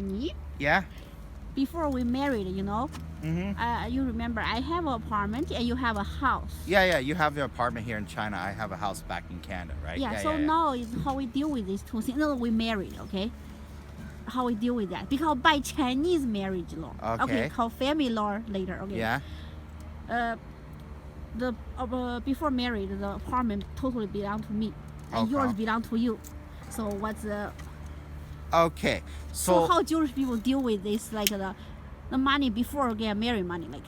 Chinese. Yeah. Before we married, you remember I have an apartment and you have a house. Yeah. You have your apartment here in China. I have a house back in Canada, right? Yeah. Now is how we deal with these two things. No, we married, okay? How we deal with that? Because by Chinese marriage law. Okay. Called family law later, okay? Yeah. Before married, the apartment totally belong to me, and yours belong to you. So what's the? Okay. So how Jewish people deal with this, like the money before get married, money like?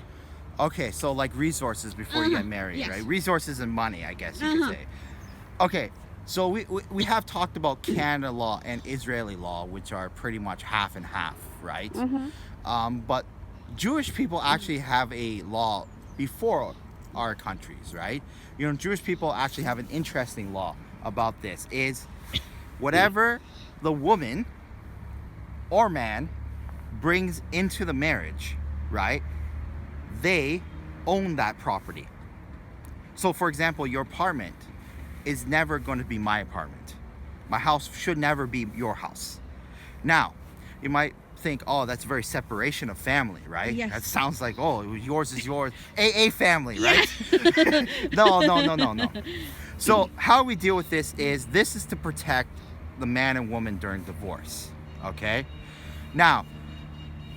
Okay, so like resources before you get married, yes. right? Resources and money, I guess you could say. Okay, so we have talked about Canada law and Israeli law, which are pretty much half and half, right? But Jewish people actually have a law before our countries, right? Jewish people actually have an interesting law about this. Is whatever the woman or man brings into the marriage, right? They own that property. So for example, your apartment is never going to be my apartment. My house should never be your house. Now, you might think, oh, that's very separation of family, right? Yes. That sounds like, oh, yours is yours. AA family, right? No. So how we deal with this is to protect the man and woman during divorce, okay? Now,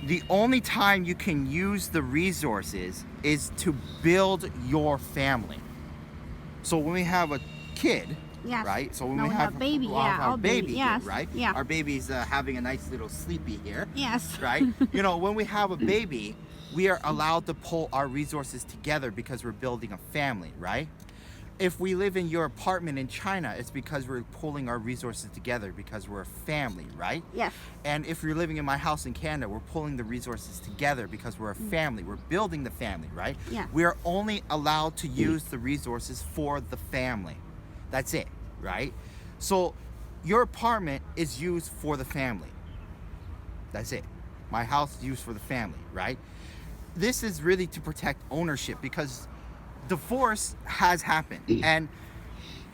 the only time you can use the resources is to build your family. So when we have a kid, yes. right? So when now we have a baby, our baby yes. here, right? Yeah. Our baby's having a nice little sleepy here. Yes. Right? When we have a baby, we are allowed to pull our resources together because we're building a family, right? If we live in your apartment in China, it's because we're pulling our resources together because we're a family, right? Yes. And if you're living in my house in Canada, we're pulling the resources together because we're a family. We're building the family, right? Yeah. We are only allowed to use the resources for the family. That's it, right? So your apartment is used for the family. That's it. My house is used for the family, right? This is really to protect ownership because divorce has happened, and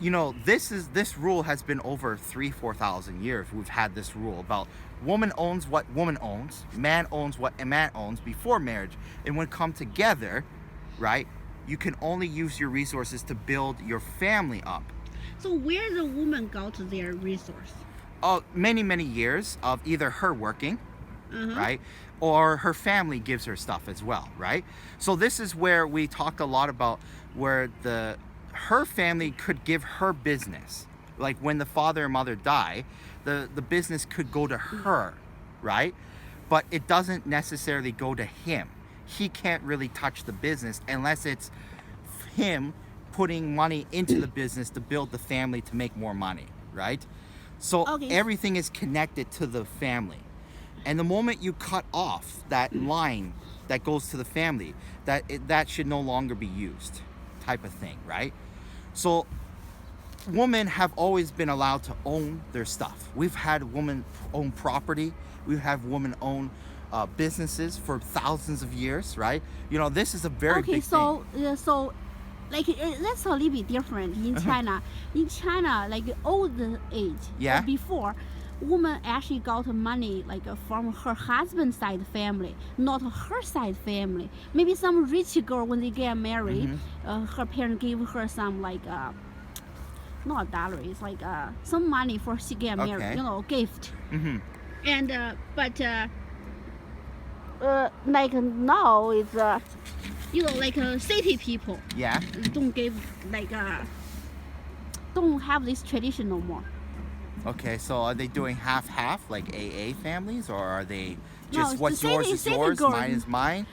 this rule has been over 4,000 years. We've had this rule about woman owns what woman owns, man owns what a man owns before marriage, and when come together, right, you can only use your resources to build your family up. So where the woman got their resource? Many years of either her working, right, or her family gives her stuff as well, right? So this is where we talked a lot about where her family could give her business. Like when the father and mother die, the business could go to her, right? But it doesn't necessarily go to him. He can't really touch the business unless it's him putting money into the business to build the family to make more money, right? So everything is connected to the family. And the moment you cut off that line that goes to the family, that should no longer be used, type of thing, right? So women have always been allowed to own their stuff. We've had women own property. We have women own businesses for thousands of years, right? This is a very big thing. So like that's a little bit different in China. In China, like old age, before, woman actually got money like from her husband's side family, not her side family. Maybe some rich girl, when they get married, her parents give her some like not dollar, it's like some money for she get married, gift. And like now it's like city people don't give like don't have this tradition no more. Okay, so are they doing half, like AA families, or are they just what's yours is yours, mine is mine?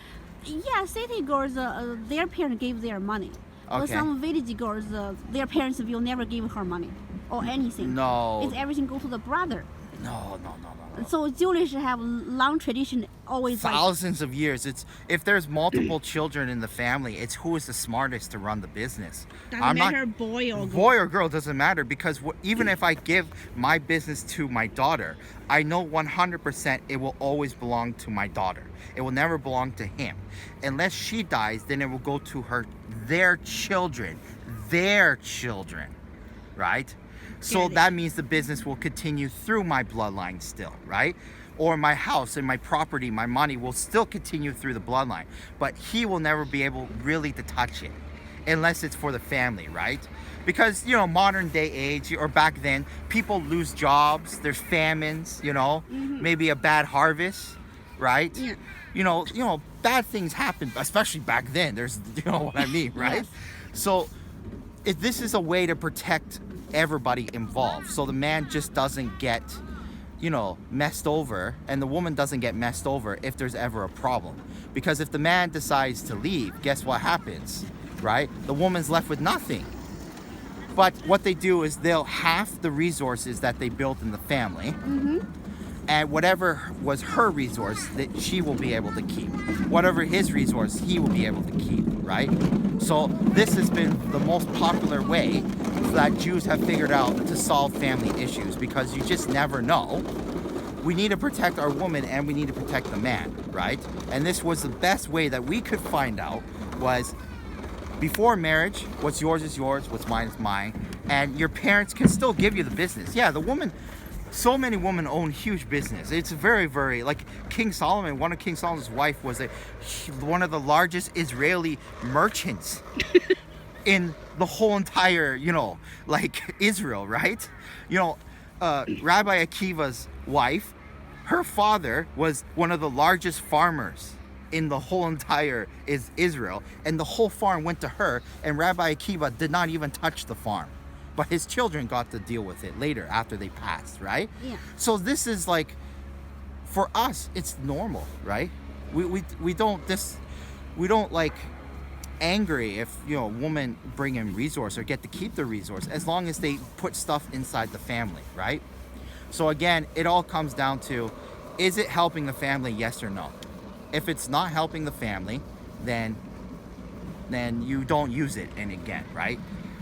Yeah, city girls, their parents gave their money. But some village girls, their parents will never give her money or anything. No. It's everything go to the brother. No. So Jewish have long tradition, always thousands of years. It's if there's multiple children in the family, it's who is the smartest to run the business. Doesn't matter boy or girl. Boy or girl doesn't matter, because even if I give my business to my daughter, I know 100% it will always belong to my daughter. It will never belong to him. Unless she dies, then it will go to their children, right? So that means the business will continue through my bloodline still, right? or my house and my property, my money will still continue through the bloodline, but he will never be able really to touch it unless it's for the family, right? Because, you know, modern day age or back then, people lose jobs, there's famines, you know, maybe a bad harvest, right? Yeah. You know, bad things happen, especially back then. There's, you know what I mean, right? Yes. So this is a way to protect everybody involved, so the man just doesn't get, you know, messed over, and the woman doesn't get messed over if there's ever a problem. Because if the man decides to leave, guess what happens, right? The woman's left with nothing. But what they do is they'll half the resources that they built in the family, and whatever was her resource that she will be able to keep. Whatever his resource, he will be able to keep, right? So this has been the most popular way that Jews have figured out to solve family issues, because you just never know. We need to protect our woman and we need to protect the man, right? And this was the best way that we could find out was before marriage, what's yours is yours, what's mine is mine, and your parents can still give you the business. Yeah, the woman, so many women own huge business. It's very, very, like King Solomon, one of King Solomon's wife was one of the largest Israeli merchants in the whole entire, you know, like Israel, right? You know, Rabbi Akiva's wife, her father was one of the largest farmers in the whole entire Israel, and the whole farm went to her, and Rabbi Akiva did not even touch the farm, but his children got to deal with it later after they passed, right? Yeah. So this is like, for us, it's normal, right? We don't like angry if, you know, a woman bring in resource or get to keep the resource, as long as they put stuff inside the family, right? So again, it all comes down to, is it helping the family, yes or no? If it's not helping the family, then you don't use it. And again, right?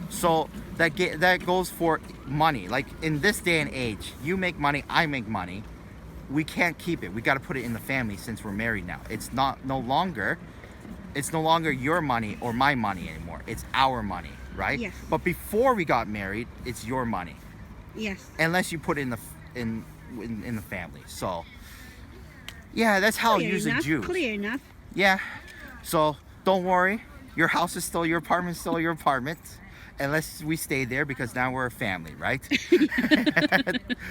So that goes for money. Like in this day and age, you make money, I make money. We can't keep it. We got to put it in the family since we're married now. It's no longer your money or my money anymore. It's our money, right? Yes. But before we got married, it's your money. Yes. Unless you put it in the family. So yeah, that's how Clear usually enough. Jews. Clear enough. Yeah. So don't worry. Your house is still your apartment, still your apartment. Unless we stay there, because now we're a family, right?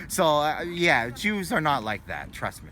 So yeah, Jews are not like that. Trust me.